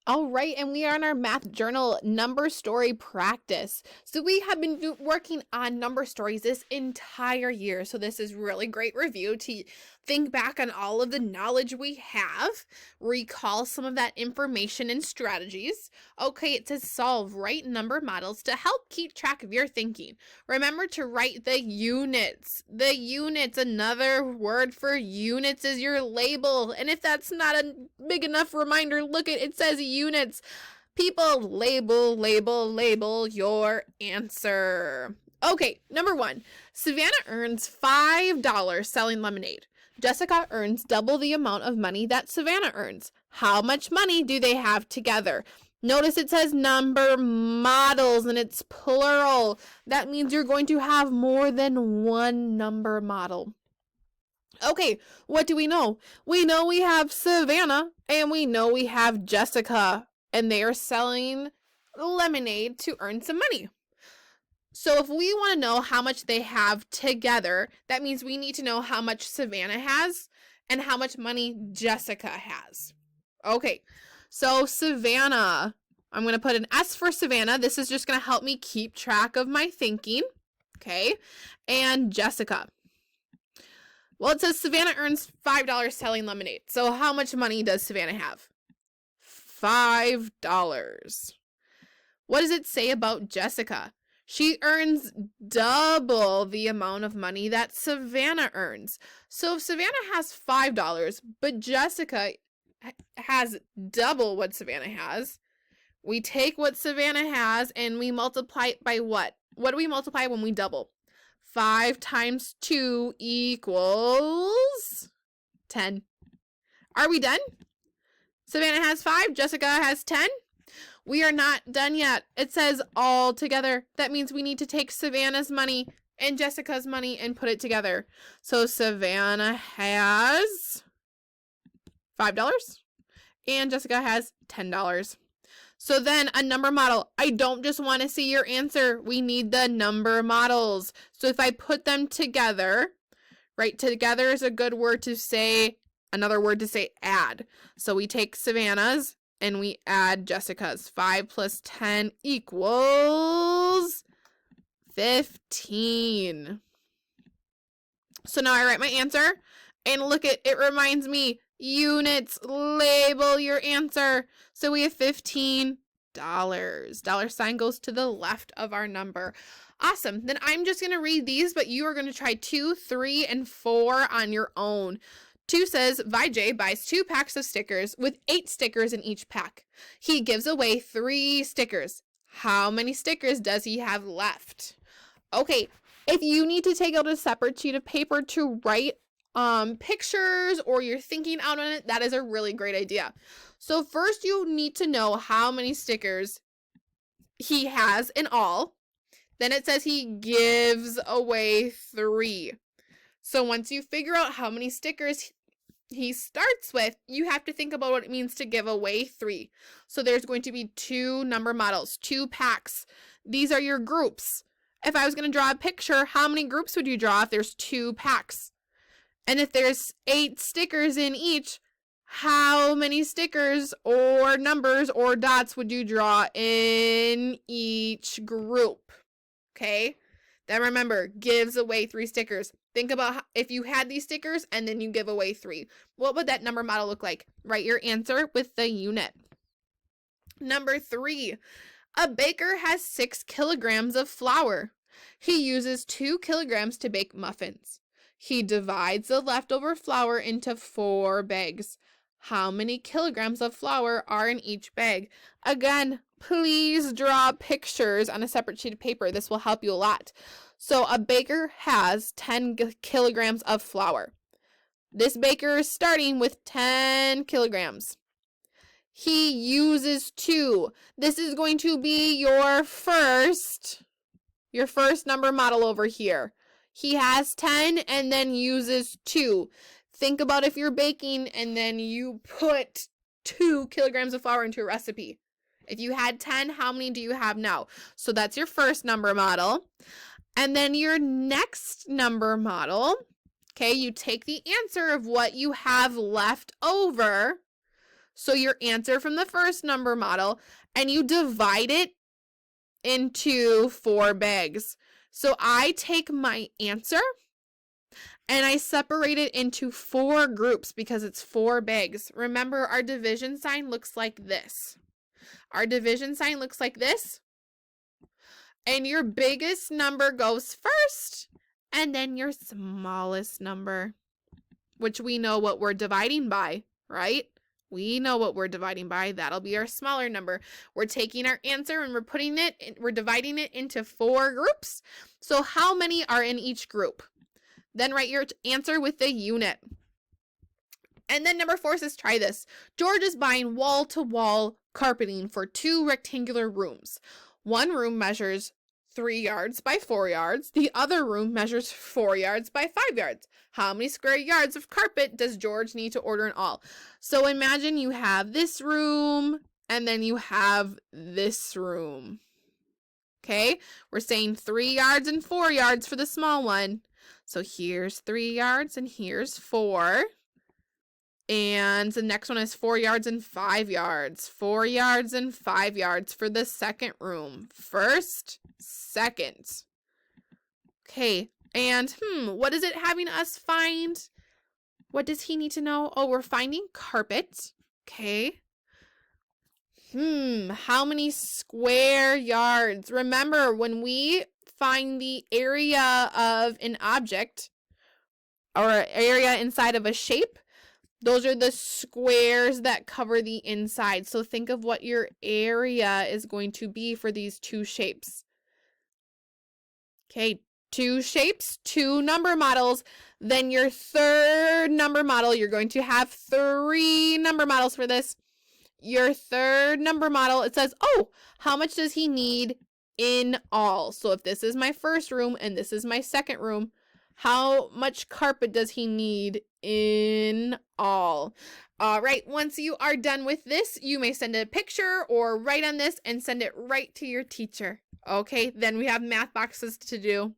All right, and we are in our math journal number story practice. So we have been working on number stories this entire year. So this is really great review to think back on all of the knowledge we have, recall some of that information and strategies. Okay, it says solve, write number models to help keep track of your thinking. Remember to write the units. The units, another word for units is your label. And if that's not a big enough reminder, look at it says units. People, label your answer. Okay, number 1. Savannah earns $5 selling lemonade. Jessica earns double the amount of money that Savannah earns. How much money do they have together? Notice it says number models and it's plural. That means you're going to have more than one number model. Okay, what do we know? We know we have Savannah and we know we have Jessica, and they are selling lemonade to earn some money. So if we want to know how much they have together, that means we need to know how much Savannah has and how much money Jessica has. Okay, so Savannah, I'm going to put an S for Savannah. This is just going to help me keep track of my thinking. Okay, and Jessica. Well, it says Savannah earns $5 selling lemonade. So how much money does Savannah have? $5. What does it say about Jessica? She earns double the amount of money that Savannah earns. So if Savannah has $5, but Jessica has double what Savannah has, we take what Savannah has and we multiply it by what? What do we multiply when we double? 5 times 2 equals 10. Are we done? Savannah has 5, Jessica has 10. We are not done yet. It says all together. That means we need to take Savannah's money and Jessica's money and put it together. So Savannah has $5 and Jessica has $10. So then a number model. I don't just want to see your answer. We need the number models. So if I put them together, right, together is a good word to say, another word to say add. So we take Savannah's and we add Jessica's. 5 plus 10 equals 15. So now I write my answer and look at it, reminds me units, label your answer. So we have $15. Dollar sign goes to the left of our number. Awesome. Then I'm just going to read these, but you are going to try 2, 3, and 4 on your own. 2 says, Vijay buys 2 packs of stickers with 8 stickers in each pack. He gives away 3 stickers. How many stickers does he have left? Okay, if you need to take out a separate sheet of paper to write pictures or you're thinking out on it, that is a really great idea. So first you need to know how many stickers he has in all. Then it says he gives away 3. So once you figure out how many stickers he starts with, you have to think about what it means to give away 3. So there's going to be 2 number models, 2 packs. These are your groups. If I was going to draw a picture, how many groups would you draw if there's 2 packs? And if there's 8 stickers in each, how many stickers or numbers or dots would you draw in each group? Okay? Then remember, gives away 3 stickers. Think about if you had these stickers and then you give away 3. What would that number model look like? Write your answer with the unit. Number 3, a baker has 6 kilograms of flour. He uses 2 kilograms to bake muffins. He divides the leftover flour into 4 bags. How many kilograms of flour are in each bag? Again, please draw pictures on a separate sheet of paper. This will help you a lot. So a baker has 10 kilograms of flour. This baker is starting with 10 kilograms. He uses 2. This is going to be your first number model over here. He has 10 and then uses 2. Think about if you're baking and then you put 2 kilograms of flour into a recipe. If you had 10, how many do you have now? So that's your first number model. And then your next number model, okay, you take the answer of what you have left over. So your answer from the first number model, and you divide it into 4 bags. So I take my answer and I separate it into 4 groups because it's 4 bags. Remember, our division sign looks like this. Our division sign looks like this. And your biggest number goes first, and then your smallest number, which we know what we're dividing by, right? We know what we're dividing by. That'll be our smaller number. We're taking our answer and we're dividing it into 4 groups. So how many are in each group? Then write your answer with the unit. And then number 4 says, try this. George is buying wall-to-wall carpeting for 2 rectangular rooms. One room measures 3 yards by 4 yards. The other room measures 4 yards by 5 yards. How many square yards of carpet does George need to order in all? So imagine you have this room and then you have this room. Okay, we're saying 3 yards and 4 yards for the small one. So here's 3 yards and here's 4. And the next one is 4 yards and 5 yards. 4 yards and 5 yards for the second room. First, second. Okay, and what is it having us find? What does he need to know? Oh, we're finding carpet. Okay. How many square yards? Remember, when we find the area of an object or area inside of a shape, those are the squares that cover the inside. So think of what your area is going to be for these 2 shapes. Okay, 2 shapes, 2 number models. Then your third number model, you're going to have 3 number models for this. Your third number model, it says, oh, how much does he need in all? So if this is my first room and this is my second room, how much carpet does he need in all? All right, once you are done with this, you may send a picture or write on this and send it right to your teacher. Okay, then we have math boxes to do.